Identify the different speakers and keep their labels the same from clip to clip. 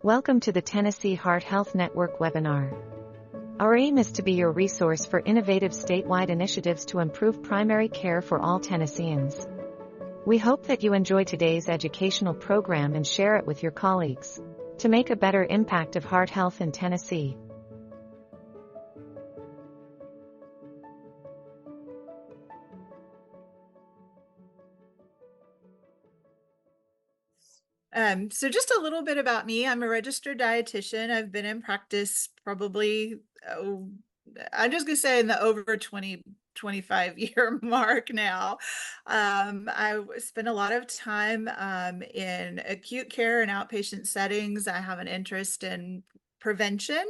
Speaker 1: Welcome to the Tennessee Heart Health Network webinar. Our aim is to be your resource for innovative statewide initiatives to improve primary care for all Tennesseans. We hope that you enjoy today's educational program and share it with your colleagues to make a better impact of heart health in Tennessee.
Speaker 2: So just a little bit about me. I'm a registered dietitian. I've been in practice probably, I'm just gonna say in the over 25 year mark now. I spend a lot of time in acute care and outpatient settings. I have an interest in prevention.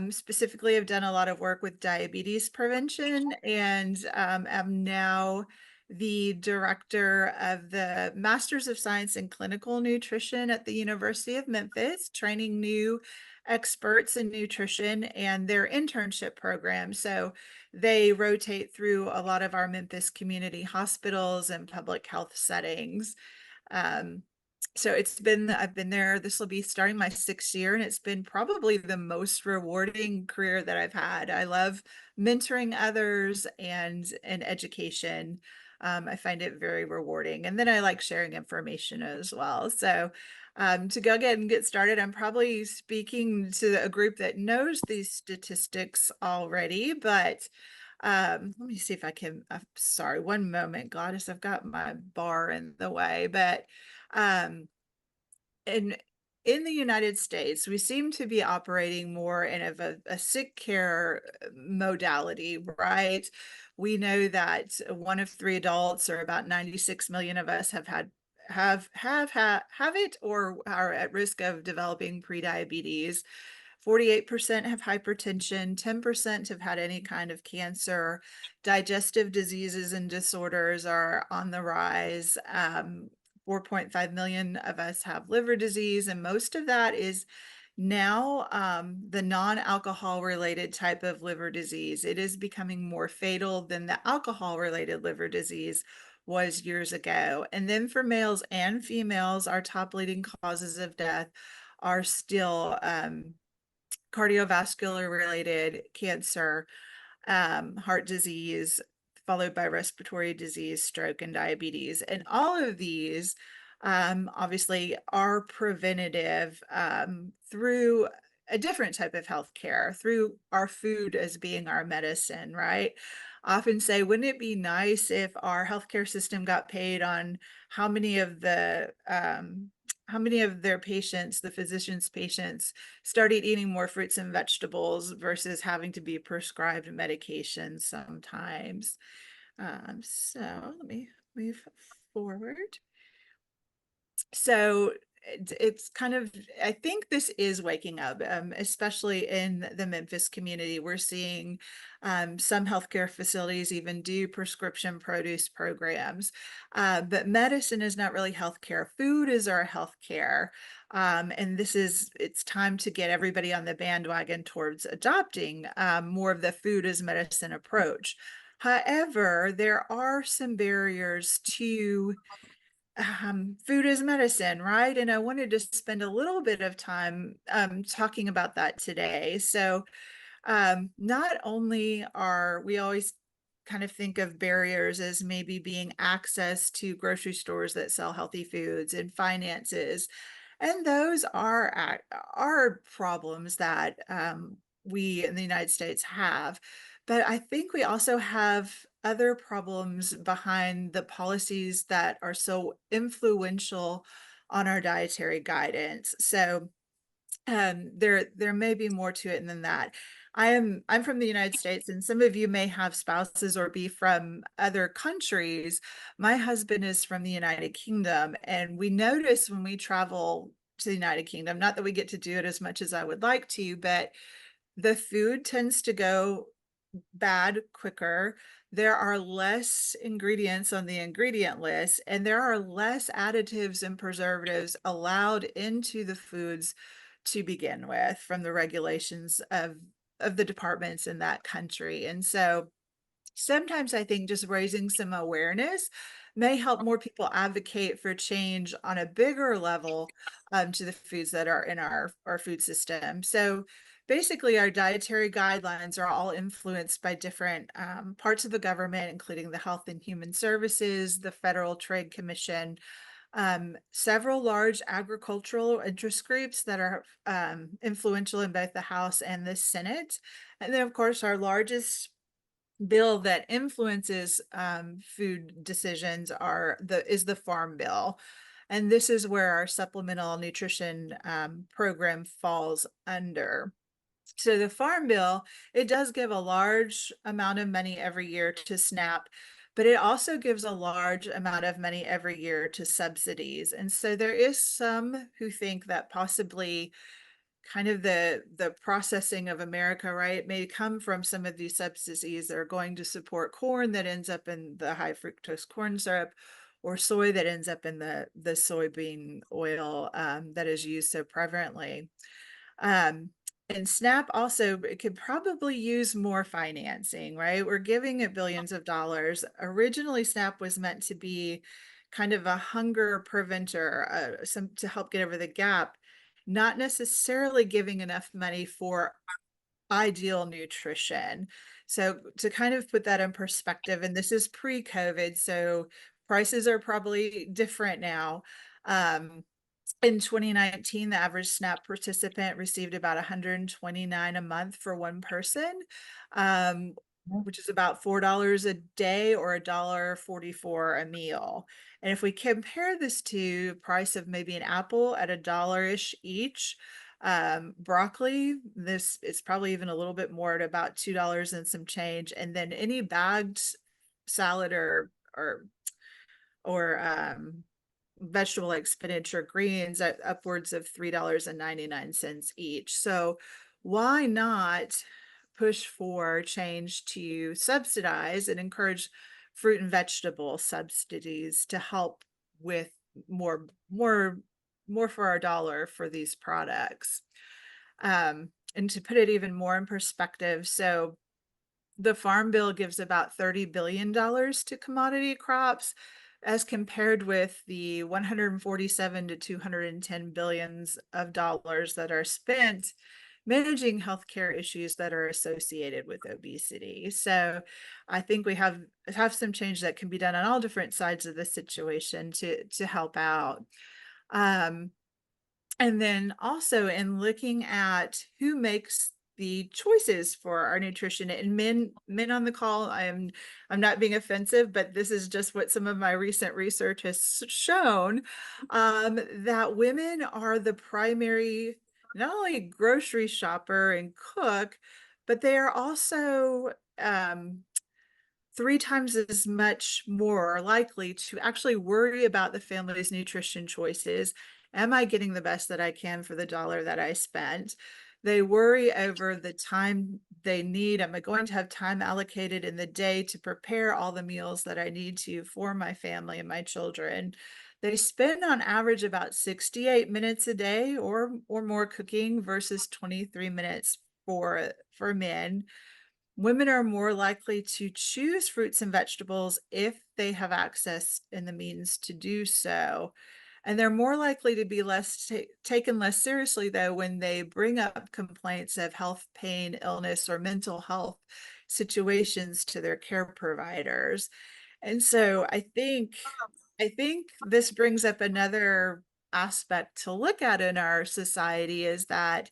Speaker 2: Specifically, I've done a lot of work with diabetes prevention and am now the director of the Masters of Science in Clinical Nutrition at the University of Memphis, training new experts in nutrition and their internship program. So they rotate through a lot of our Memphis community hospitals and public health settings. So I've been there, this will be starting my 6th year, and it's been probably the most rewarding career that I've had. I love mentoring others and education. I find it very rewarding. And then I like sharing information as well. So to go ahead and get started, I'm probably speaking to a group that knows these statistics already, but let me see if I can, sorry, one moment, Gladys, I've got my bar in the way, but um, in the United States, we seem to be operating more in a sick care modality, right? We know that 1 of 3 adults, or about 96 million of us, have it or are at risk of developing prediabetes. 48% have hypertension, 10% have had any kind of cancer. Digestive diseases and disorders are on the rise. 4.5 million of us have liver disease, and most of that is now the non-alcohol related type of liver disease. It is becoming more fatal than the alcohol related liver disease was years ago. And then for males and females, our top leading causes of death are still cardiovascular related cancer, heart disease, followed by respiratory disease, stroke, and diabetes. And all of these obviously are preventative through a different type of healthcare, through our food as being our medicine, right? I often say, wouldn't it be nice if our healthcare system got paid on how many of their patients, the physician's patients, started eating more fruits and vegetables versus having to be prescribed medication sometimes. So let me move forward. So it's kind of, I think this is waking up, especially in the Memphis community. We're seeing some healthcare facilities even do prescription produce programs, but medicine is not really healthcare. Food is our healthcare. And it's time to get everybody on the bandwagon towards adopting more of the food as medicine approach. However, there are some barriers to food is medicine, right? And I wanted to spend a little bit of time talking about that today. So not only are we always kind of think of barriers as maybe being access to grocery stores that sell healthy foods and finances, and those are problems that we in the United States have. But I think we also have other problems behind the policies that are so influential on our dietary guidance. So there may be more to it than that. I'm from the United States, and some of you may have spouses or be from other countries. My husband is from the United Kingdom, and we notice when we travel to the United Kingdom, not that we get to do it as much as I would like to, but the food tends to go bad quicker. There are less ingredients on the ingredient list, and there are less additives and preservatives allowed into the foods to begin with from the regulations of the departments in that country. And so sometimes I think just raising some awareness may help more people advocate for change on a bigger level to the foods that are in our food system. So basically, our dietary guidelines are all influenced by different parts of the government, including the Health and Human Services, the Federal Trade Commission, several large agricultural interest groups that are influential in both the House and the Senate. And then, of course, our largest bill that influences food decisions is the Farm Bill. And this is where our supplemental nutrition program falls under. So the Farm Bill, it does give a large amount of money every year to SNAP, but it also gives a large amount of money every year to subsidies. And so there is some who think that possibly kind of the processing of America, right, may come from some of these subsidies that are going to support corn that ends up in the high fructose corn syrup, or soy that ends up in the soybean oil that is used so prevalently. Um, and SNAP also, it could probably use more financing, right? We're giving it billions of dollars. Originally, SNAP was meant to be kind of a hunger preventer, some to help get over the gap, not necessarily giving enough money for ideal nutrition. So to kind of put that in perspective, and this is pre-COVID, so prices are probably different now. Um, in 2019, the average SNAP participant received about 129 a month for one person, um, which is about $4 a day or $1.44 a meal. And if we compare this to price of maybe an apple at $1-ish each, broccoli, this is probably even a little bit more at about $2 and some change. And then any bagged salad or vegetable like spinach or greens at upwards of $3.99 each. So why not push for change to subsidize and encourage fruit and vegetable subsidies to help with more more more for our dollar for these products? And to put it even more in perspective, so the Farm Bill gives about $30 billion to commodity crops as compared with the 147 to 210 billions of dollars that are spent managing healthcare issues that are associated with obesity. So I think we have some change that can be done on all different sides of the situation to help out. Um, and then also in looking at who makes the choices for our nutrition, and men on the call, I'm not being offensive, but this is just what some of my recent research has shown, that women are the primary, not only grocery shopper and cook, but they are also 3 times as much more likely to actually worry about the family's nutrition choices. Am I getting the best that I can for the dollar that I spent? They worry over the time they need. Am I going to have time allocated in the day to prepare all the meals that I need to for my family and my children? They spend on average about 68 minutes a day or more cooking versus 23 minutes for men. Women are more likely to choose fruits and vegetables if they have access and the means to do so. And they're more likely to be taken less seriously, though, when they bring up complaints of health, pain, illness, or mental health situations to their care providers. And so I think this brings up another aspect to look at in our society is that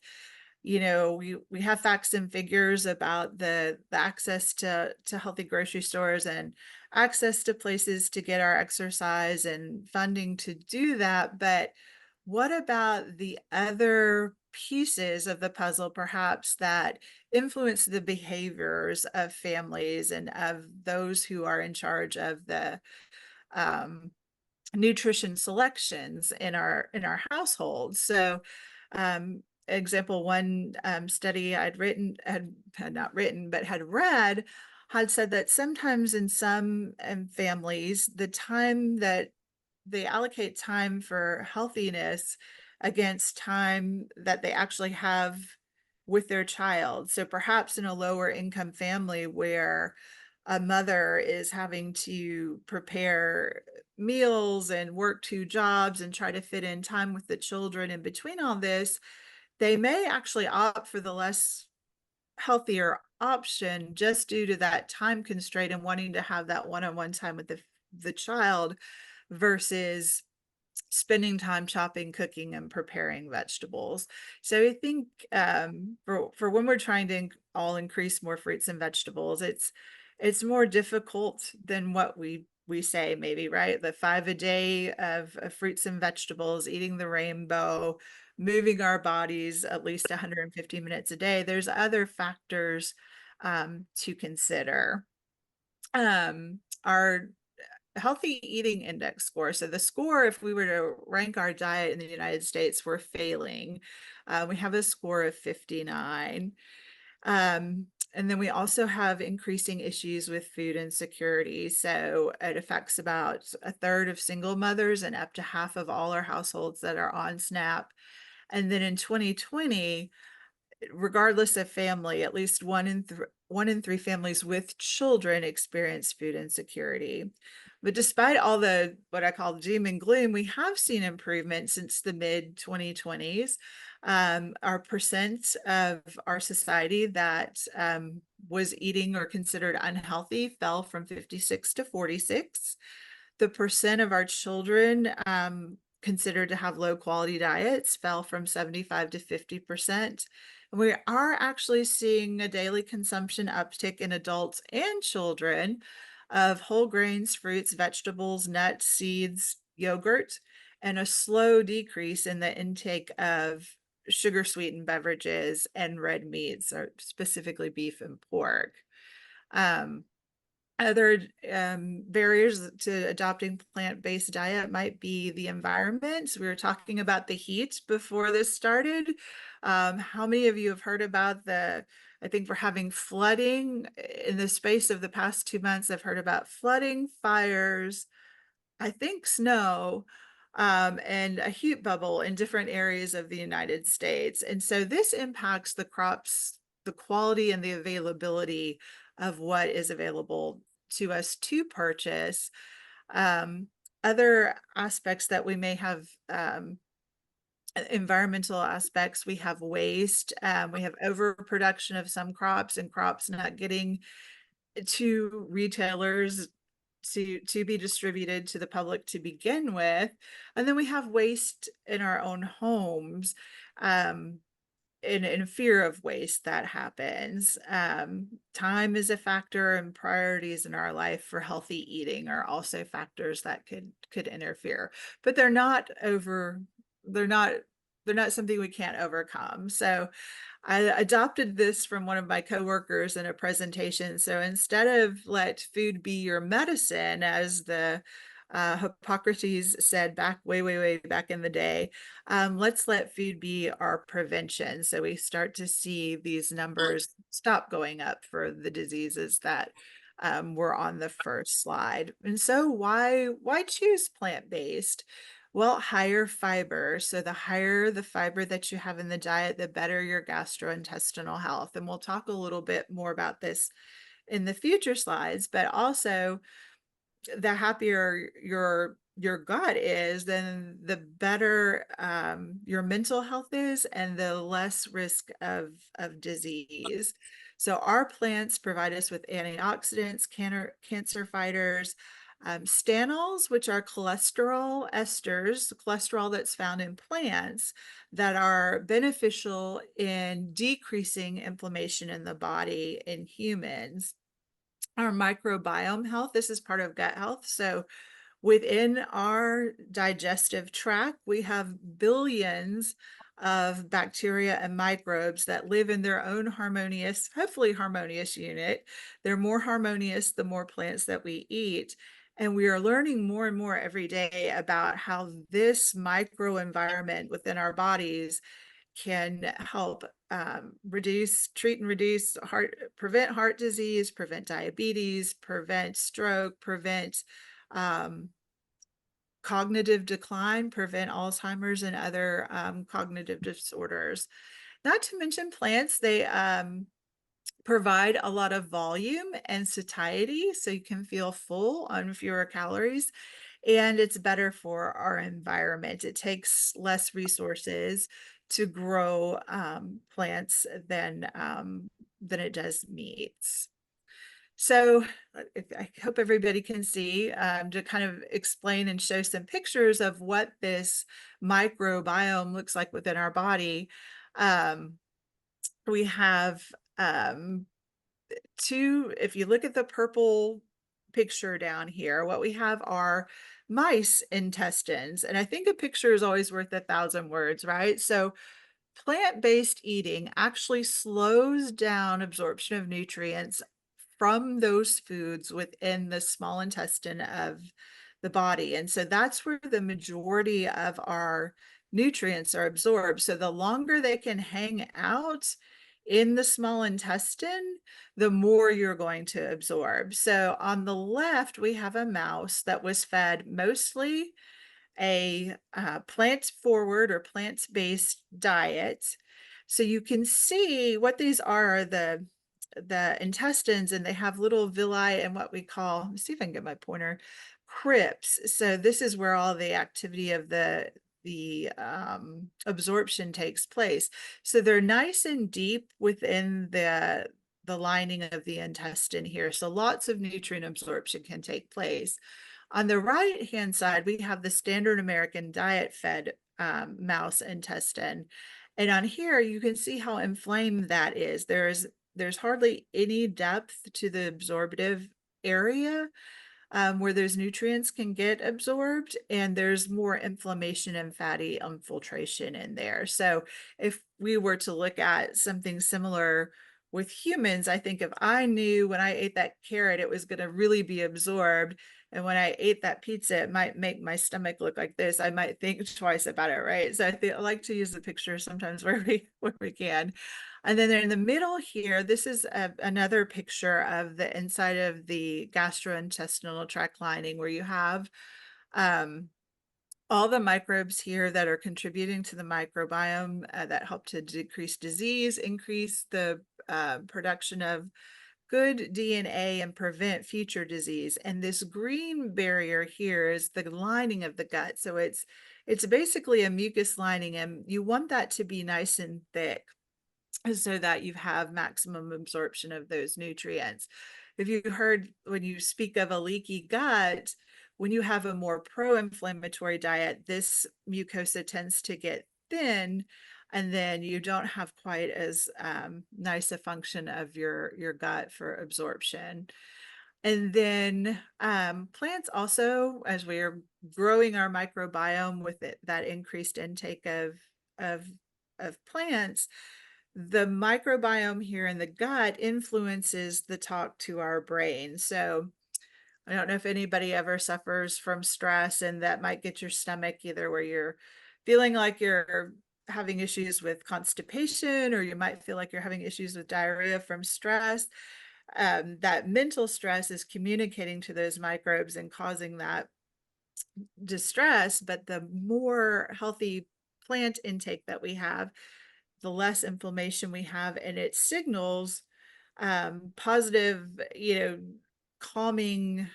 Speaker 2: we have facts and figures about the access to healthy grocery stores and access to places to get our exercise and funding to do that. But what about the other pieces of the puzzle, perhaps, that influence the behaviors of families and of those who are in charge of the um, nutrition selections in our households? So example, one study I'd written had not written but had read had said that sometimes in some families the time that they allocate time for healthiness against time that they actually have with their child. So perhaps in a lower income family where a mother is having to prepare meals and work two jobs and try to fit in time with the children in between all this, they may actually opt for the less healthier option just due to that time constraint and wanting to have that one-on-one time with the child versus spending time chopping, cooking, and preparing vegetables. So I think for when we're trying to all increase more fruits and vegetables, it's more difficult than what we say maybe, right? The 5 a day of fruits and vegetables, eating the rainbow, moving our bodies at least 150 minutes a day. There's other factors to consider. Our healthy eating index score. So the score, if we were to rank our diet in the United States, we're failing. We have a score of 59. And then we also have increasing issues with food insecurity. So it affects about a third of single mothers and up to half of all our households that are on SNAP. And then in 2020, regardless of family, at least one in three families with children experience food insecurity. But despite all the what I call doom and gloom, we have seen improvement since the mid 2020s. Our percent of our society that was eating or considered unhealthy fell from 56 to 46. The percent of our children considered to have low quality diets fell from 75 to 50%. We are actually seeing a daily consumption uptick in adults and children of whole grains, fruits, vegetables, nuts, seeds, yogurt, and a slow decrease in the intake of sugar sweetened beverages and red meats, or specifically beef and pork. Um, Other barriers to adopting plant-based diet might be the environment. We were talking about the heat before this started. How many of you have heard about I think we're having flooding in the space of the past 2 months. I've heard about flooding, fires, I think snow, and a heat bubble in different areas of the United States. And so this impacts the crops, the quality and the availability of what is available to us to purchase. Um, Other aspects that we may have, environmental aspects, we have waste, we have overproduction of some crops and crops not getting to retailers to be distributed to the public to begin with. And then we have waste in our own homes, in fear of waste that happens. Time is a factor, and priorities in our life for healthy eating are also factors that could interfere, but they're not they're not something we can't overcome. So I adopted this from one of my coworkers in a presentation. So instead of let food be your medicine, as the Hippocrates said back way back in the day, let's let food be our prevention. So we start to see these numbers stop going up for the diseases that were on the first slide. And so why choose plant-based? Well, higher fiber. So the higher the fiber that you have in the diet, the better your gastrointestinal health. And we'll talk a little bit more about this in the future slides, but also the happier your gut is, then the better your mental health is and the less risk of disease. So our plants provide us with antioxidants, cancer fighters, stanols, which are cholesterol esters, cholesterol that's found in plants that are beneficial in decreasing inflammation in the body in humans. Our microbiome health, this is part of gut health. So within our digestive tract, we have billions of bacteria and microbes that live in their own harmonious, hopefully harmonious unit. They're more harmonious the more plants that we eat. And we are learning more and more every day about how this microenvironment within our bodies can help treat and reduce prevent heart disease, prevent diabetes, prevent stroke, prevent cognitive decline, prevent Alzheimer's and other cognitive disorders. Not to mention plants, provide a lot of volume and satiety so you can feel full on fewer calories, and it's better for our environment. It takes less resources to grow plants than it does meats. So I hope everybody can see, to kind of explain and show some pictures of what this microbiome looks like within our body. Um, we have um, if you look at the purple picture down here, what we have are mice intestines. And I think a picture is always worth 1,000 words, right? So plant-based eating actually slows down absorption of nutrients from those foods within the small intestine of the body. And so that's where the majority of our nutrients are absorbed. So the longer they can hang out in the small intestine, the more you're going to absorb. So on the left, we have a mouse that was fed mostly a plant forward or plant-based diet. So you can see what these are the intestines, and they have little villi and what we call, let me see if I can get my pointer, crypts. So this is where all the activity of the absorption takes place. So they're nice and deep within the lining of the intestine here. So lots of nutrient absorption can take place. On the right-hand side, we have the standard American diet fed mouse intestine. And on here, you can see how inflamed that is. There's hardly any depth to the absorptive area where those nutrients can get absorbed, and there's more inflammation and fatty infiltration in there. So if we were to look at something similar with humans, I think if I knew when I ate that carrot, it was going to really be absorbed, and when I ate that pizza, it might make my stomach look like this, I might think twice about it, right? So I like to use the picture sometimes where we can. And then in the middle here, this is another picture of the inside of the gastrointestinal tract lining, where you have um, all the microbes here that are contributing to the microbiome that help to decrease disease, increase the production of good DNA, and prevent future disease. And this green barrier here is the lining of the gut. So it's basically a mucus lining, and you want that to be nice and thick so that you have maximum absorption of those nutrients. If you heard when you speak of a leaky gut, when you have a more pro-inflammatory diet, this mucosa tends to get thin, and then you don't have quite as nice a function of your gut for absorption. And then plants also, as we are growing our microbiome with that increased intake of plants, the microbiome here in the gut influences the talk to our brain. So I don't know if anybody ever suffers from stress, and that might get your stomach either where you're feeling like you're having issues with constipation, or you might feel like you're having issues with diarrhea from stress. That mental stress is communicating to those microbes and causing that distress. But the more healthy plant intake that we have, the less inflammation we have, and it signals positive, calming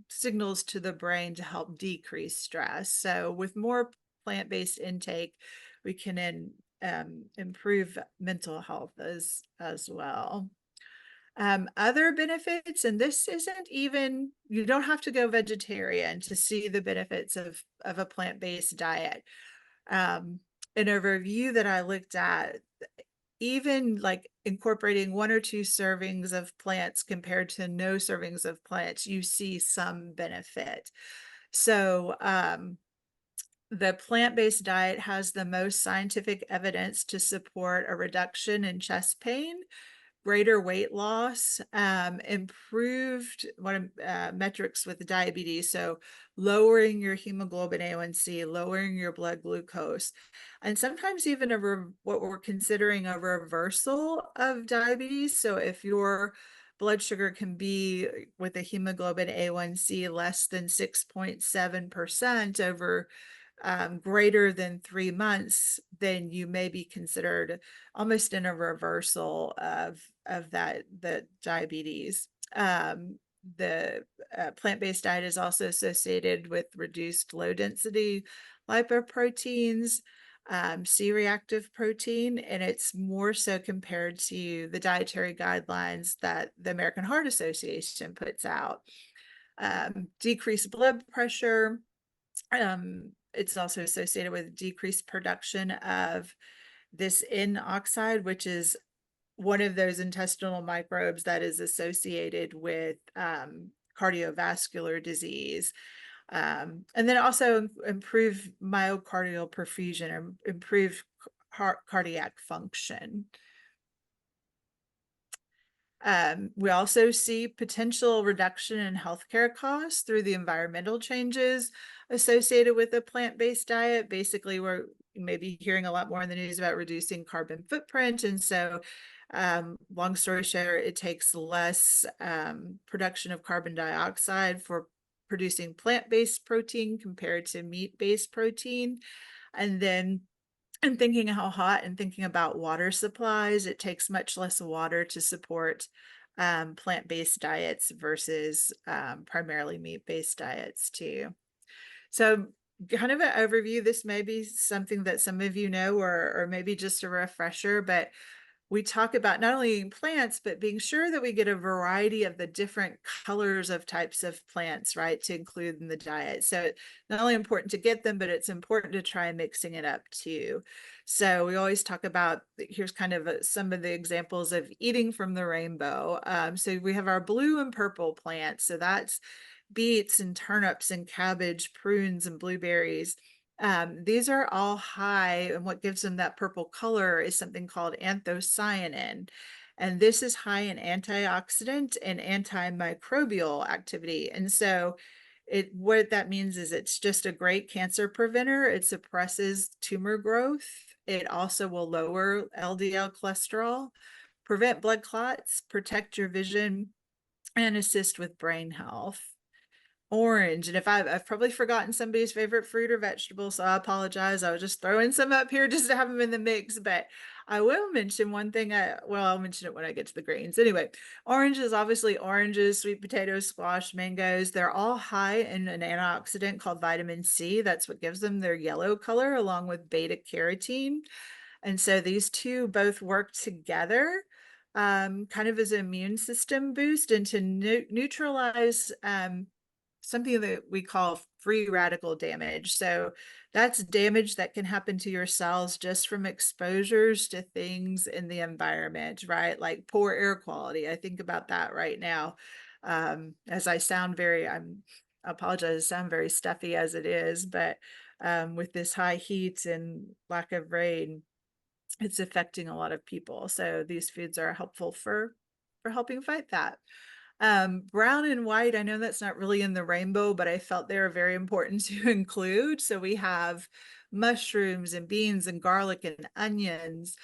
Speaker 2: signals to the brain to help decrease stress. So with more plant-based intake, we can improve mental health as well. Other benefits, and this isn't even, you don't have to go vegetarian to see the benefits of a plant-based diet. In a review that I looked at, even like incorporating 1 or 2 servings of plants compared to no servings of plants, you see some benefit. So the plant-based diet has the most scientific evidence to support a reduction in chest pain, greater weight loss, improved metrics with diabetes. So lowering your hemoglobin A1C, lowering your blood glucose, and sometimes even what we're considering a reversal of diabetes. So if your blood sugar can be with a hemoglobin A1C less than 6.7% over greater than 3 months, then you may be considered almost in a reversal of that the diabetes. The plant-based diet is also associated with reduced low density lipoproteins, C-reactive protein, and it's more so compared to the dietary guidelines that the American Heart Association puts out. Decreased blood pressure. It's also associated with decreased production of this N oxide, which is one of those intestinal microbes that is associated with cardiovascular disease. And then also improve myocardial perfusion or improve cardiac function. We also see potential reduction in healthcare costs through the environmental changes associated with a plant-based diet. Basically, we're maybe hearing a lot more in the news about reducing carbon footprint. And so, long story short, it takes less production of carbon dioxide for producing plant-based protein compared to meat-based protein. And then and thinking how hot and thinking about water supplies, it takes much less water to support plant-based diets versus primarily meat-based diets too. So kind of an overview, this may be something that some of you know, or maybe just a refresher, but we talk about not only eating plants, but being sure that we get a variety of the different colors of types of plants, right, to include in the diet. So it's not only important to get them, but it's important to try mixing it up too. So we always talk about, here's kind of some of the examples of eating from the rainbow. So we have our blue and purple plants. So that's beets and turnips and cabbage, prunes and blueberries. These are all high, and what gives them that purple color is something called anthocyanin. And this is high in antioxidant and antimicrobial activity. And so what that means is it's just a great cancer preventer. It suppresses tumor growth. It also will lower LDL cholesterol, prevent blood clots, protect your vision, and assist with brain health. Orange, and if I've probably forgotten somebody's favorite fruit or vegetable, so I apologize. I was just throwing some up here just to have them in the mix, but I will mention one thing. I'll mention it when I get to the greens. Anyway, oranges, obviously oranges, sweet potatoes, squash, mangoes, they're all high in an antioxidant called vitamin C. That's what gives them their yellow color, along with beta carotene. And so these two both work together kind of as an immune system boost and to neutralize something that we call free radical damage. So that's damage that can happen to your cells just from exposures to things in the environment, right? Like poor air quality. I think about that right now. As I apologize, I sound very stuffy as it is, but with this high heat and lack of rain, it's affecting a lot of people. So these foods are helpful for helping fight that. Brown and white, I know that's not really in the rainbow, but I felt they were very important to include. So we have mushrooms and beans and garlic and onions,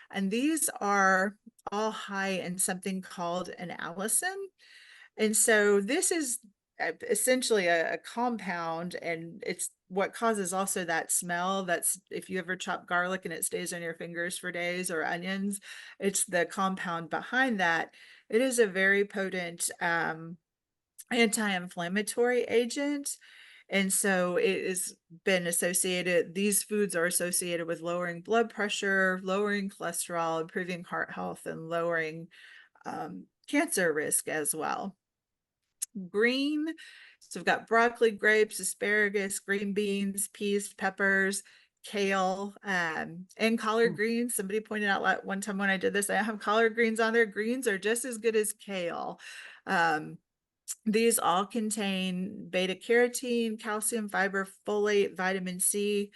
Speaker 2: and these are all high in something called an allicin. And so this is essentially a compound, and it's what causes also that smell. That's if you ever chop garlic and it stays on your fingers for days, or onions, it's the compound behind that. It is a very potent anti-inflammatory agent. And so it has been associated, these foods are associated with lowering blood pressure, lowering cholesterol, improving heart health, and lowering cancer risk as well. Green, so we've got broccoli, grapes, asparagus, green beans, peas, peppers, kale, and collard greens. Somebody pointed out one time when I did this, I have collard greens on there. Greens are just as good as kale. These all contain beta carotene, calcium, fiber, folate, vitamin C,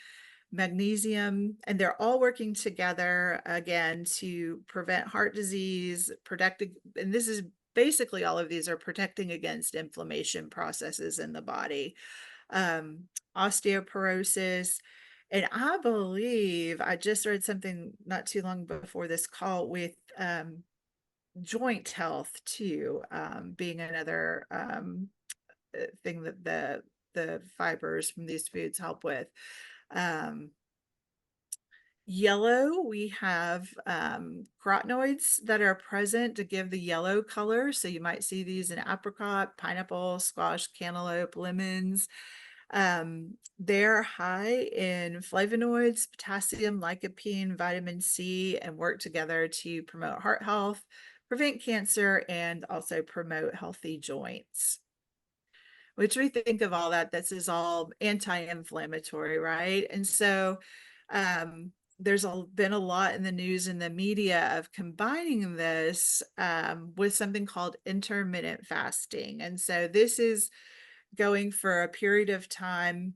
Speaker 2: magnesium, and they're all working together again to prevent heart disease, and this is basically all of these are protecting against inflammation processes in the body, osteoporosis. And I believe I just read something not too long before this call with joint health too, being another thing that the fibers from these foods help with. Yellow, we have carotenoids that are present to give the yellow color. So you might see these in apricot, pineapple, squash, cantaloupe, lemons. They're high in flavonoids, potassium, lycopene, vitamin C, and work together to promote heart health, prevent cancer, and also promote healthy joints. Which we think of all that, this is all anti-inflammatory, right? And so there's been a lot in the news and the media of combining this with something called intermittent fasting. And so this is going for a period of time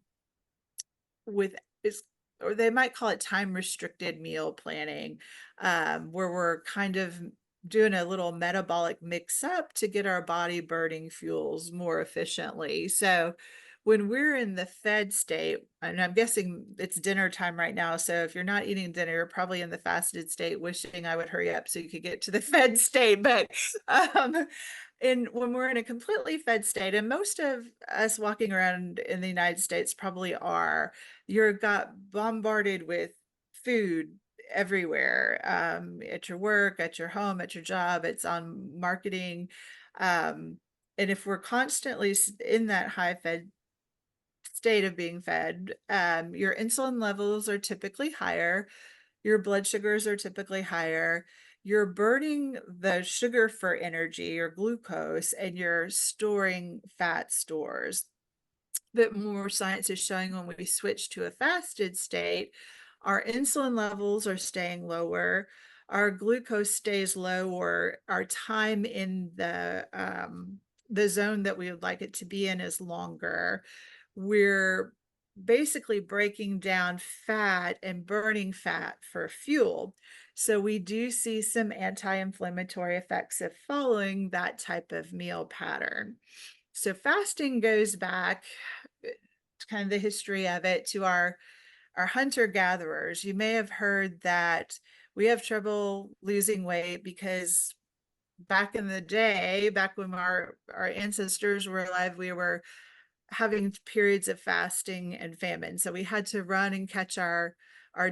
Speaker 2: with is, or they might call it time restricted meal planning, where we're kind of doing a little metabolic mix up to get our body burning fuels more efficiently. So when we're in the fed state, and I'm guessing it's dinner time right now, so if you're not eating dinner, you're probably in the fasted state, wishing I would hurry up so you could get to the fed state. But and when we're in a completely fed state, and most of us walking around in the United States probably are, you're got bombarded with food everywhere, at your work, at your home, at your job, it's on marketing. And if we're constantly in that high fed state of being fed, your insulin levels are typically higher, your blood sugars are typically higher, you're burning the sugar for energy or glucose, and you're storing fat stores. But more science is showing when we switch to a fasted state, our insulin levels are staying lower, our glucose stays low, or our time in the zone that we would like it to be in is longer. We're basically breaking down fat and burning fat for fuel. So we do see some anti-inflammatory effects of following that type of meal pattern. So fasting goes back to kind of the history of it to our hunter-gatherers. You may have heard that we have trouble losing weight because back in the day, back when our ancestors were alive, we were having periods of fasting and famine. So we had to run and catch our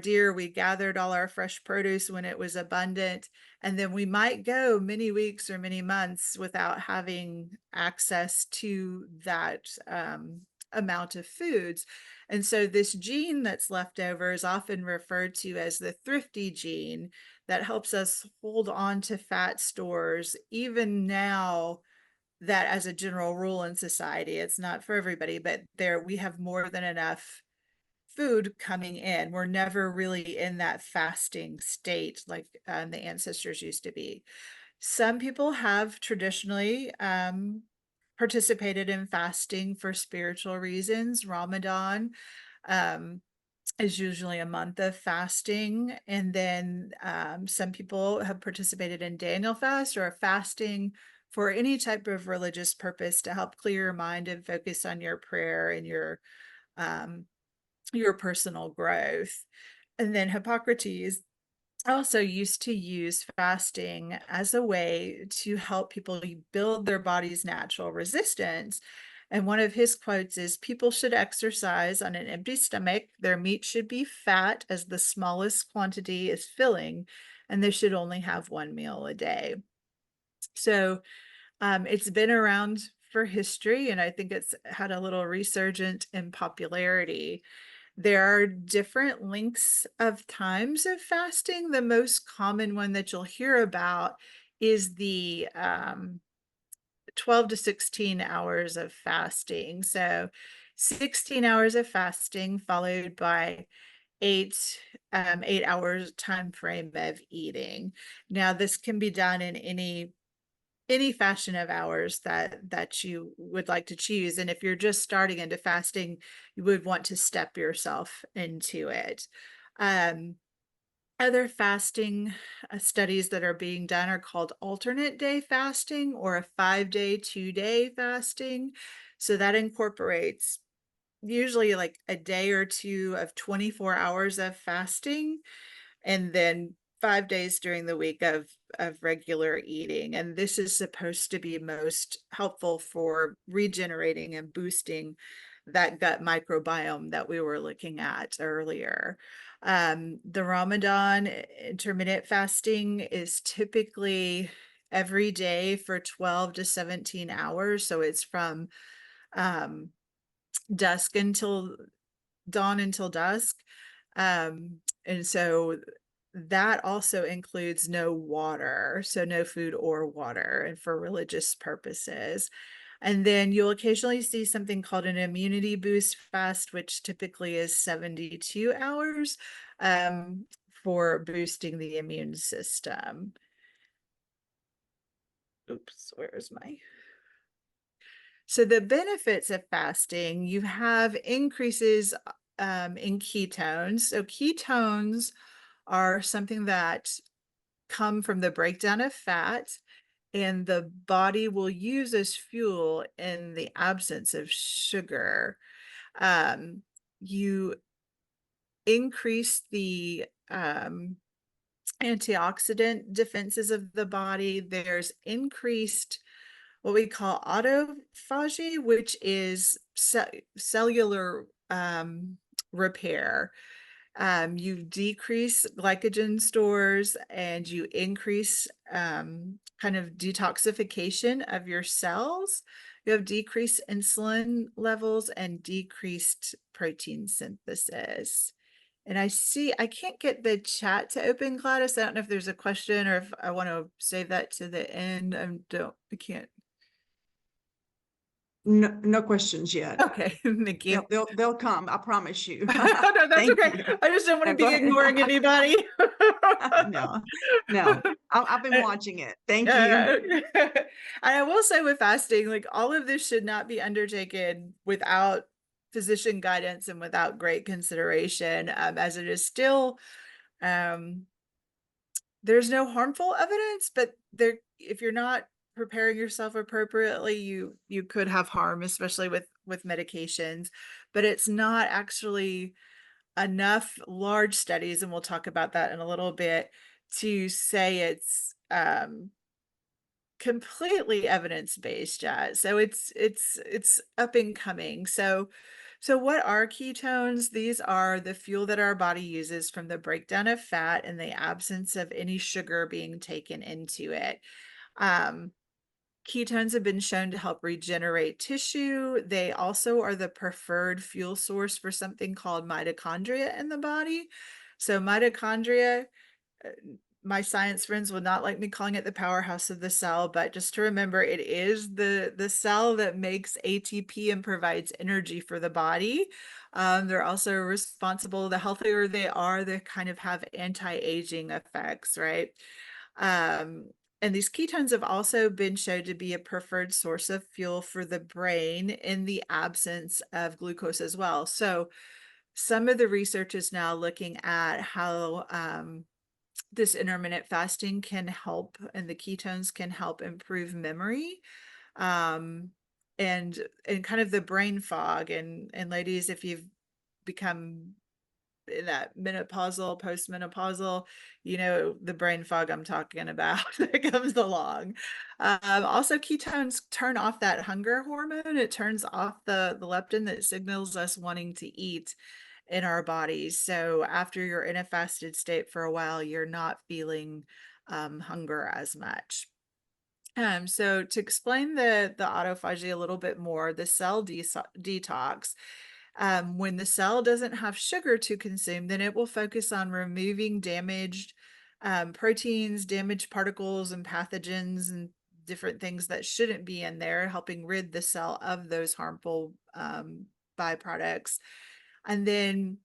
Speaker 2: deer. We gathered all our fresh produce when it was abundant. And then we might go many weeks or many months without having access to that amount of foods. And so this gene that's left over is often referred to as the thrifty gene that helps us hold on to fat stores even now, that as a general rule in society, it's not for everybody, but there we have more than enough food coming in. We're never really in that fasting state like the ancestors used to be. Some people have traditionally participated in fasting for spiritual reasons. Ramadan is usually a month of fasting. And then some people have participated in Daniel fast or fasting for any type of religious purpose to help clear your mind and focus on your prayer and your personal growth. And then Hippocrates also used to use fasting as a way to help people build their body's natural resistance. And one of his quotes is, people should exercise on an empty stomach. Their meat should be fat as the smallest quantity is filling, and they should only have one meal a day. So it's been around for history, and I think it's had a little resurgence in popularity. There are different lengths of times of fasting. The most common one that you'll hear about is the 12 to 16 hours of fasting. So 16 hours of fasting followed by 8 hours time frame of eating. Now this can be done in any fashion of hours that you would like to choose. And if you're just starting into fasting, you would want to step yourself into it. Other fasting studies that are being done are called alternate day fasting or a 5-day, 2-day fasting. So that incorporates usually like a day or two of 24 hours of fasting, and then 5 days during the week of regular eating. And this is supposed to be most helpful for regenerating and boosting that gut microbiome that we were looking at earlier. The Ramadan intermittent fasting is typically every day for 12 to 17 hours. So it's from um, dusk until dawn until dusk. And so that also includes no water, so no food or water, and for religious purposes. And then you'll occasionally see something called an immunity boost fast, which typically is 72 hours for boosting the immune system. Oops, where's my? So the benefits of fasting, you have increases in ketones. So ketones are something that come from the breakdown of fat, and the body will use as fuel in the absence of sugar. You increase the antioxidant defenses of the body. There's increased what we call autophagy, which is cellular repair. You decrease glycogen stores and you increase kind of detoxification of your cells. You have decreased insulin levels and decreased protein synthesis. And I can't get the chat to open, Gladys. I don't know if there's a question or if I want to save that to the end. I can't.
Speaker 3: No questions yet.
Speaker 2: Okay, thank you.
Speaker 3: They'll come. I promise you.
Speaker 2: No, that's okay.
Speaker 3: You.
Speaker 2: I just don't want to be
Speaker 3: ahead.
Speaker 2: ignoring anybody.
Speaker 3: No. I've been watching it. Thank you.
Speaker 2: And I will say with fasting, like all of this should not be undertaken without physician guidance and without great consideration, as it is still, there's no harmful evidence, but if you're not preparing yourself appropriately, you could have harm, especially with medications. But it's not actually enough large studies, and we'll talk about that in a little bit, to say it's completely evidence-based yet. So it's up and coming. So what are ketones? These are the fuel that our body uses from the breakdown of fat in the absence of any sugar being taken into it. Ketones have been shown to help regenerate tissue. They also are the preferred fuel source for something called mitochondria in the body. So mitochondria, my science friends would not like me calling it the powerhouse of the cell, but just to remember, it is the cell that makes ATP and provides energy for the body. They're also responsible, the healthier they are, they kind of have anti-aging effects, right? And these ketones have also been shown to be a preferred source of fuel for the brain in the absence of glucose as well. So some of the research is now looking at how this intermittent fasting can help, and the ketones can help improve memory, and kind of the brain fog. And ladies, if you've become in that menopausal, postmenopausal, you know the brain fog I'm talking about that comes along. Also, ketones turn off that hunger hormone. It turns off the leptin that signals us wanting to eat in our bodies. So after you're in a fasted state for a while, you're not feeling hunger as much. So to explain the autophagy a little bit more, the cell detox, when the cell doesn't have sugar to consume, then it will focus on removing damaged proteins, damaged particles, and pathogens, and different things that shouldn't be in there, helping rid the cell of those harmful byproducts. And then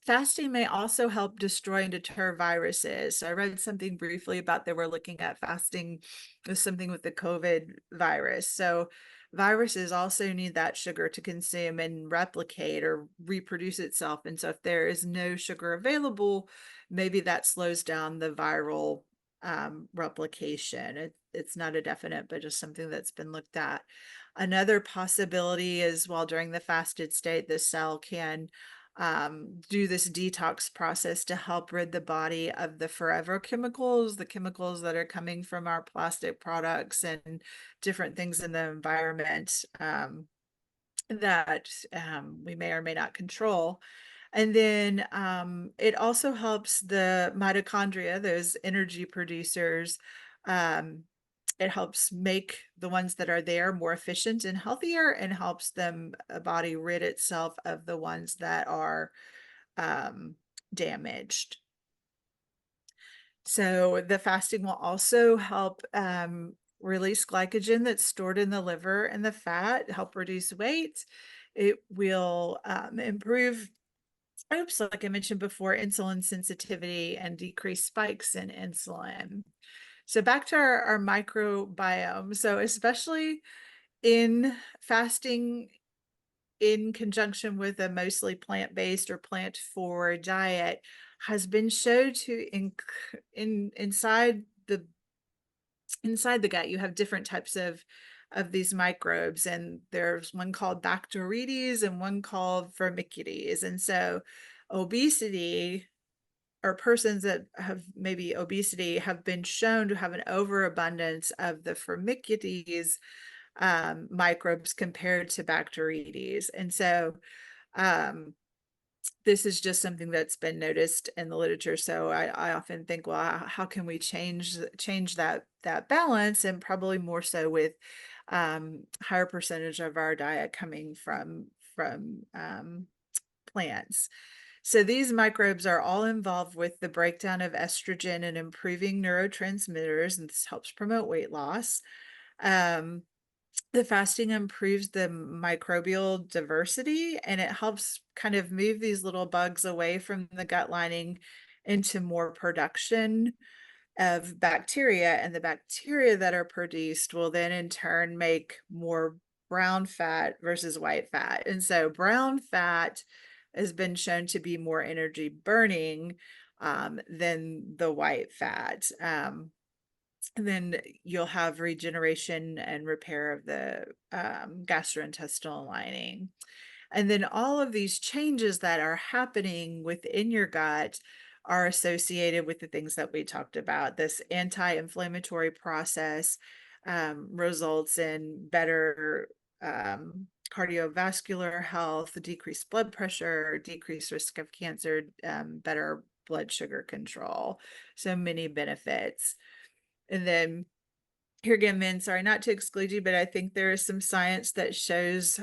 Speaker 2: fasting may also help destroy and deter viruses. So I read something briefly about they were looking at fasting with something with the COVID virus. So viruses also need that sugar to consume and replicate or reproduce itself. And so if there is no sugar available, maybe that slows down the viral replication. It's not a definite, but just something that's been looked at. Another possibility is while during the fasted state, the cell can do this detox process to help rid the body of the forever chemicals, the chemicals that are coming from our plastic products and different things in the environment. that we may or may not control. And then it also helps the mitochondria, those energy producers. Um, it helps make the ones that are there more efficient and healthier, and helps them body rid itself of the ones that are damaged. So the fasting will also help release glycogen that's stored in the liver and the fat, help reduce weight. It will improve, oops, like I mentioned before, insulin sensitivity and decrease spikes in insulin. So back to our microbiome. So especially in fasting in conjunction with a mostly plant-based or plant-forward diet has been shown to inside the gut, you have different types of these microbes, and there's one called Bacteroides and one called Firmicutes. And so obesity, or persons that have maybe obesity, have been shown to have an overabundance of the Firmicutes microbes compared to Bacteroides. And so this is just something that's been noticed in the literature. So I often think, well, how can we change that balance? And probably more so with higher percentage of our diet coming from plants. So these microbes are all involved with the breakdown of estrogen and improving neurotransmitters, and this helps promote weight loss. The fasting improves the microbial diversity, and it helps kind of move these little bugs away from the gut lining into more production of bacteria. And the bacteria that are produced will then in turn make more brown fat versus white fat. And so brown fat has been shown to be more energy burning than the white fat. And then you'll have regeneration and repair of the gastrointestinal lining. And then all of these changes that are happening within your gut are associated with the things that we talked about. This anti-inflammatory process results in better cardiovascular health, decreased blood pressure, decreased risk of cancer, better blood sugar control. So many benefits. And then here again, men, sorry, not to exclude you, but I think there is some science that shows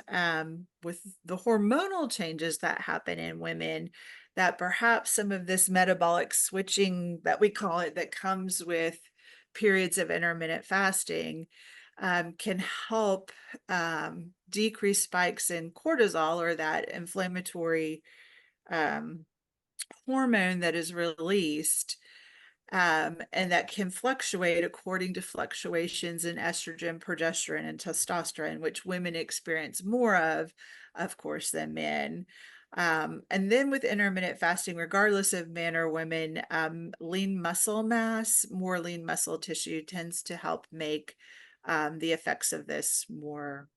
Speaker 2: with the hormonal changes that happen in women, that perhaps some of this metabolic switching that we call it, that comes with periods of intermittent fasting, can help decrease spikes in cortisol, or that inflammatory hormone that is released. And that can fluctuate according to fluctuations in estrogen, progesterone, and testosterone, which women experience more of course, than men. And then with intermittent fasting, regardless of men or women, lean muscle mass, more lean muscle tissue tends to help make the effects of this more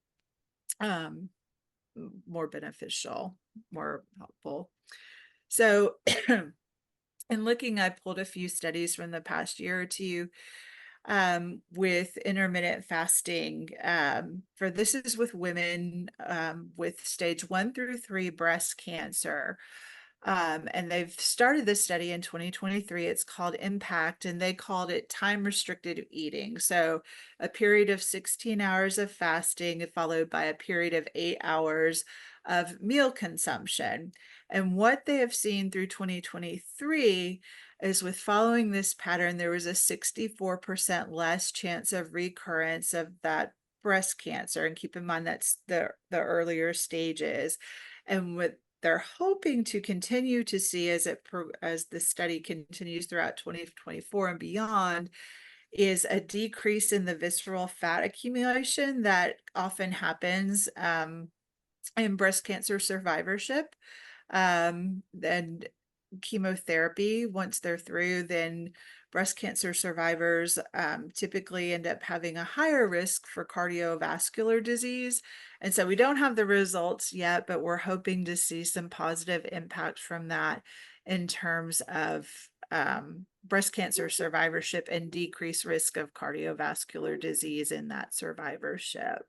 Speaker 2: beneficial, more helpful. So in looking, I pulled a few studies from the past year or two with intermittent fasting. For this is with women with stage 1 through 3 breast cancer. And they've started this study in 2023. It's called Impact, and they called it time restricted eating. So a period of 16 hours of fasting followed by a period of 8 hours of meal consumption. And what they have seen through 2023 is, with following this pattern, there was a 64% less chance of recurrence of that breast cancer. And keep in mind, that's the earlier stages. And what they're hoping to continue to see as the study continues throughout 2024 and beyond is a decrease in the visceral fat accumulation that often happens in breast cancer survivorship. And chemotherapy, once they're through, then breast cancer survivors typically end up having a higher risk for cardiovascular disease. And so we don't have the results yet, but we're hoping to see some positive impact from that in terms of breast cancer survivorship and decreased risk of cardiovascular disease in that survivorship.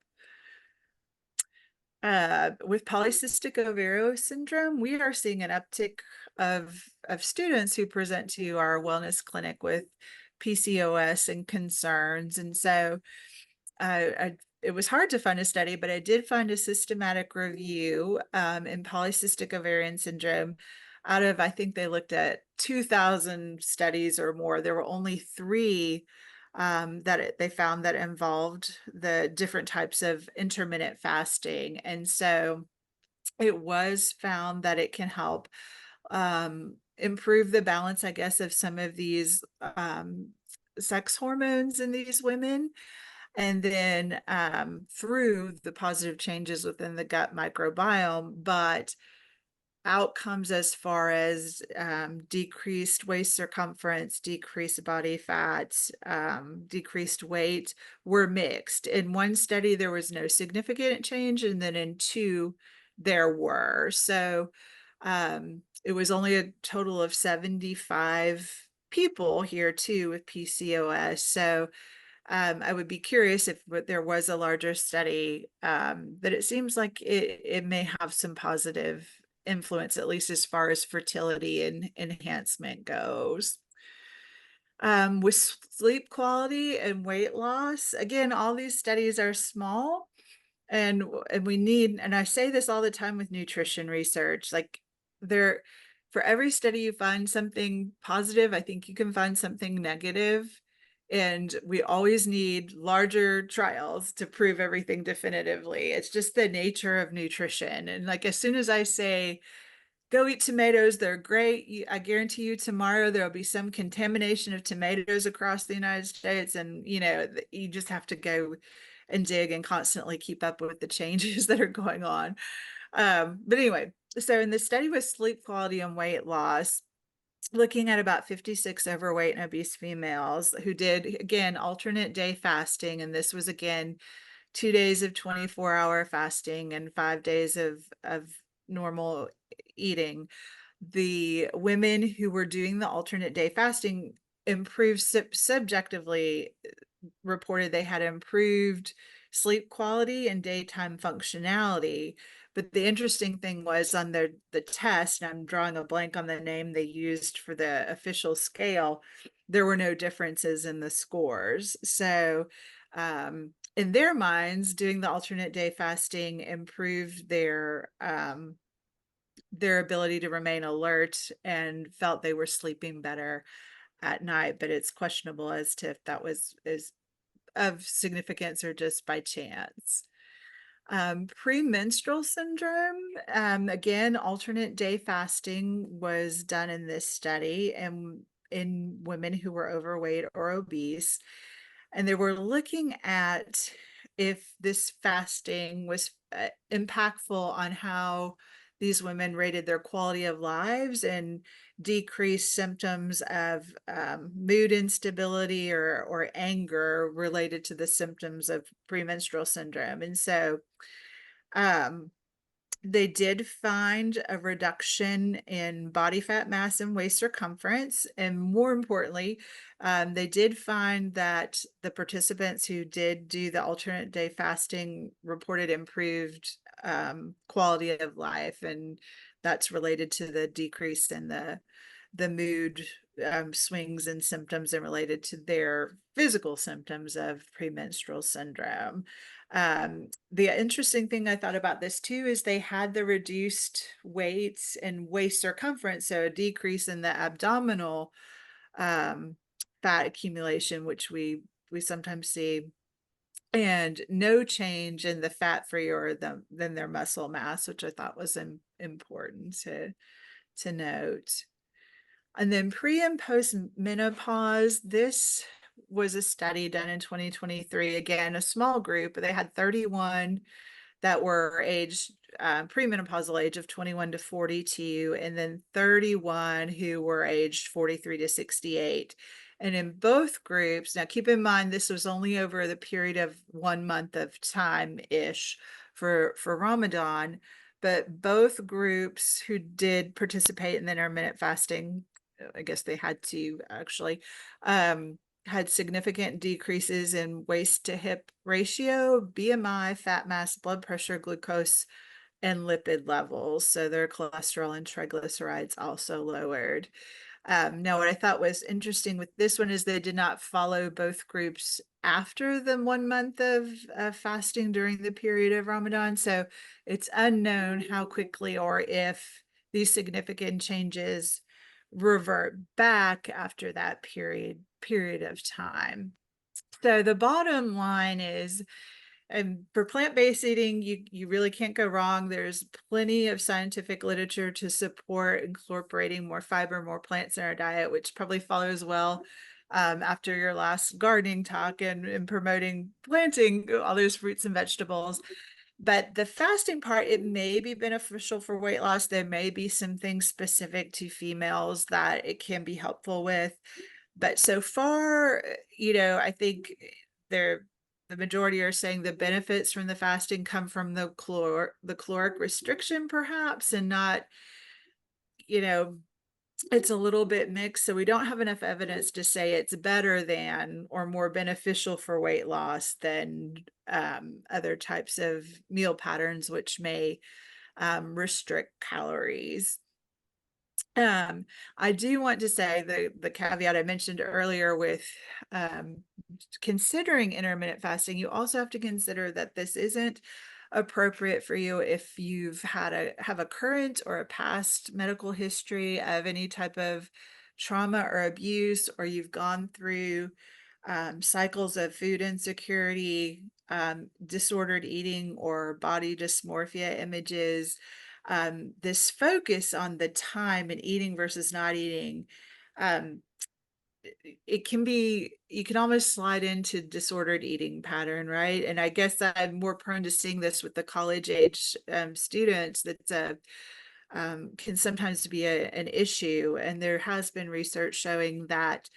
Speaker 2: with polycystic ovarian syndrome, we are seeing an uptick of students who present to our wellness clinic with PCOS and concerns. And so it was hard to find a study, but I did find a systematic review in polycystic ovarian syndrome. Out of, I think they looked at 2,000 studies or more, there were only 3 that they found that involved the different types of intermittent fasting. And so it was found that it can help improve the balance, I guess, of some of these sex hormones in these women. And then through the positive changes within the gut microbiome, but outcomes as far as decreased waist circumference, decreased body fat, decreased weight were mixed. In one study, there was no significant change, and then in 2, there were. So it was only a total of 75 people here too with PCOS. So I would be curious if there was a larger study, that it seems like it may have some positive influence, at least as far as fertility and enhancement goes. With sleep quality and weight loss, again, all these studies are small, and we need, and I say this all the time with nutrition research, like there, for every study you find something positive, I think you can find something negative. And we always need larger trials to prove everything definitively. It's just the nature of nutrition. And like, as soon as I say, go eat tomatoes, they're great, I guarantee you tomorrow there'll be some contamination of tomatoes across the United States. And, you just have to go and dig and constantly keep up with the changes that are going on. But anyway, so in the study with sleep quality and weight loss, looking at about 56 overweight and obese females who did, again, alternate day fasting. And this was, again, 2 days of 24-hour fasting and 5 days of normal eating. The women who were doing the alternate day fasting improved subjectively, reported they had improved sleep quality and daytime functionality. But the interesting thing was on the test, and I'm drawing a blank on the name they used for the official scale, there were no differences in the scores. So in their minds, doing the alternate day fasting improved their ability to remain alert and felt they were sleeping better at night. But it's questionable as to if that was of significance or just by chance. Premenstrual syndrome, again, alternate day fasting was done in this study and in women who were overweight or obese. And they were looking at if this fasting was impactful on how these women rated their quality of lives and decreased symptoms of mood instability or anger related to the symptoms of premenstrual syndrome. And so they did find a reduction in body fat mass and waist circumference. And more importantly, they did find that the participants who did do the alternate day fasting reported improved quality of life. And that's related to the decrease in the mood swings and symptoms and related to their physical symptoms of premenstrual syndrome. The interesting thing I thought about this too is they had the reduced weight and waist circumference, so a decrease in the abdominal fat accumulation, which we sometimes see, and no change in the fat free or than their muscle mass, which I thought was important to note. And then pre and post menopause, this was a study done in 2023. Again, a small group, but they had 31 that were aged premenopausal age of 21 to 42, and then 31 who were aged 43 to 68. And in both groups, now keep in mind, this was only over the period of 1 month of time-ish for Ramadan, but both groups who did participate in the intermittent fasting, I guess they had to actually, had significant decreases in waist to hip ratio, BMI, fat mass, blood pressure, glucose, and lipid levels. So their cholesterol and triglycerides also lowered. Now, what I thought was interesting with this one is they did not follow both groups after the 1 month of fasting during the period of Ramadan. So it's unknown how quickly or if these significant changes revert back after that period of time. So the bottom line is, and for plant-based eating, you really can't go wrong. There's plenty of scientific literature to support incorporating more fiber, more plants in our diet, which probably follows well after your last gardening talk and promoting planting all those fruits and vegetables. But the fasting part, it may be beneficial for weight loss. There may be some things specific to females that it can be helpful with. But so far, I think the majority are saying the benefits from the fasting come from the caloric restriction, perhaps, and not, it's a little bit mixed. So we don't have enough evidence to say it's better than or more beneficial for weight loss than other types of meal patterns, which may restrict calories. I do want to say the caveat I mentioned earlier with considering intermittent fasting, you also have to consider that this isn't appropriate for you if you've have a current or a past medical history of any type of trauma or abuse, or you've gone through cycles of food insecurity, disordered eating, or body dysmorphia images. This focus on the time and eating versus not eating, it can be, you can almost slide into disordered eating pattern, right? And I guess I'm more prone to seeing this with the college age students that can sometimes be an issue. And there has been research showing that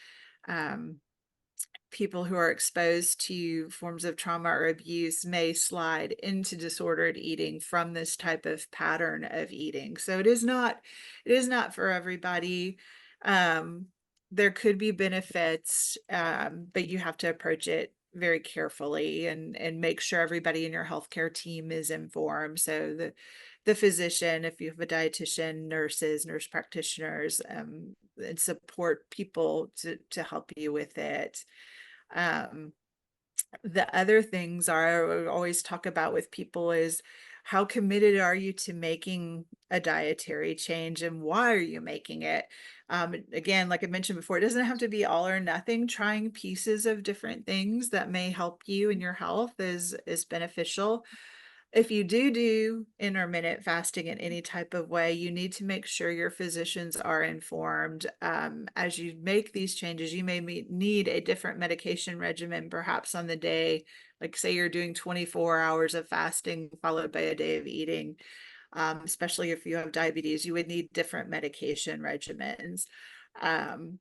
Speaker 2: people who are exposed to forms of trauma or abuse may slide into disordered eating from this type of pattern of eating. So it is not for everybody. There could be benefits, but you have to approach it very carefully and make sure everybody in your healthcare team is informed. So the physician, if you have a dietitian, nurses, nurse practitioners, and support people to help you with it. The other things I always talk about with people is, how committed are you to making a dietary change, and why are you making it? Again, like I mentioned before, it doesn't have to be all or nothing. Trying pieces of different things that may help you in your health is beneficial. If you do intermittent fasting in any type of way, you need to make sure your physicians are informed. As you make these changes, you may need a different medication regimen, perhaps on the day, like say you're doing 24 hours of fasting followed by a day of eating. Especially if you have diabetes, you would need different medication regimens.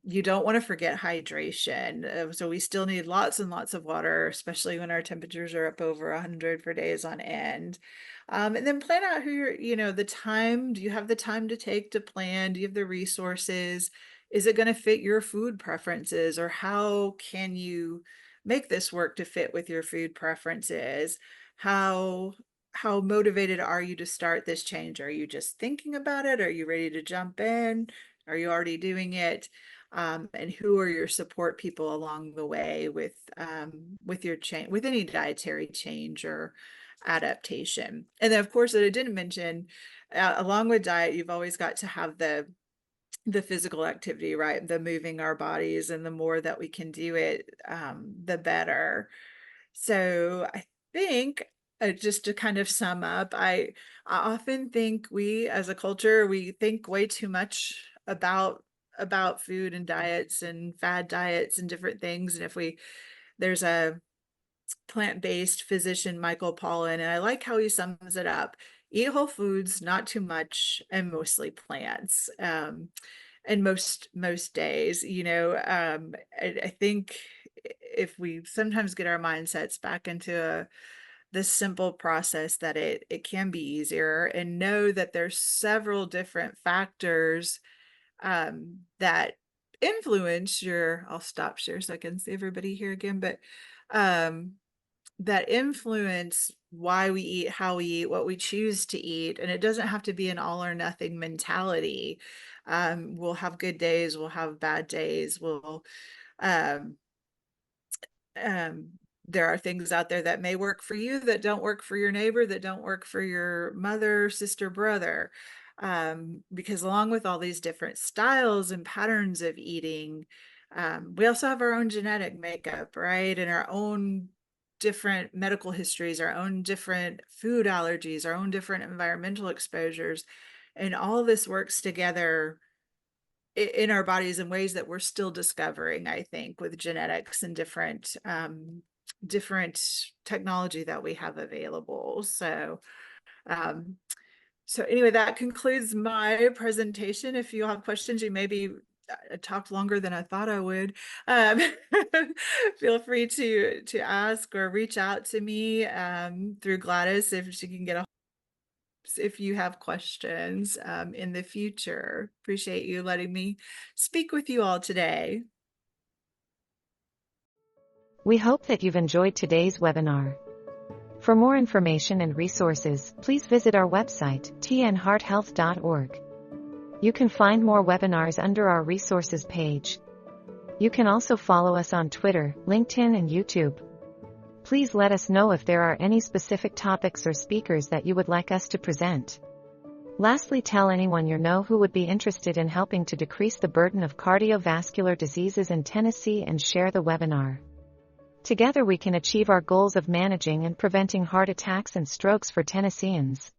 Speaker 2: You don't want to forget hydration. So we still need lots and lots of water, especially when our temperatures are up over 100 for days on end. And then plan out who the time. Do you have the time to take to plan? Do you have the resources? Is it going to fit your food preferences, or how can you make this work to fit with your food preferences? How motivated are you to start this change? Are you just thinking about it? Are you ready to jump in? Are you already doing it? And who are your support people along the way with your change, with any dietary change or adaptation? And then, of course, that I didn't mention, along with diet, you've always got to have the physical activity, right? The moving our bodies, and the more that we can do it, the better. So I think, just to kind of sum up, I often think we as a culture, we think way too much about food and diets and fad diets and different things. And there's a plant-based physician, Michael Pollan, and I like how he sums it up: eat whole foods, not too much, and mostly plants. And most days, I think if we sometimes get our mindsets back into this simple process, that it can be easier, and know that there's several different factors that influence your, I'll stop share so I can see everybody here again, but um, that influence why we eat, how we eat, what we choose to eat. And it doesn't have to be an all or nothing mentality. We'll have good days, we'll have bad days, um, um, there are things out there that may work for you that don't work for your neighbor, that don't work for your mother, sister, brother. Because along with all these different styles and patterns of eating, we also have our own genetic makeup, right? And our own different medical histories, our own different food allergies, our own different environmental exposures. And all this works together in our bodies in ways that we're still discovering, I think, with genetics and different technology that we have available. Um, so anyway, that concludes my presentation. If you have questions, you maybe talked longer than I thought I would. Feel free to ask or reach out to me through Gladys if she can get a if you have questions in the future. Appreciate you letting me speak with you all today.
Speaker 1: We hope that you've enjoyed today's webinar. For more information and resources, please visit our website, tnhearthealth.org. You can find more webinars under our resources page. You can also follow us on Twitter, LinkedIn, and YouTube. Please let us know if there are any specific topics or speakers that you would like us to present. Lastly, tell anyone you know who would be interested in helping to decrease the burden of cardiovascular diseases in Tennessee and share the webinar. Together we can achieve our goals of managing and preventing heart attacks and strokes for Tennesseans.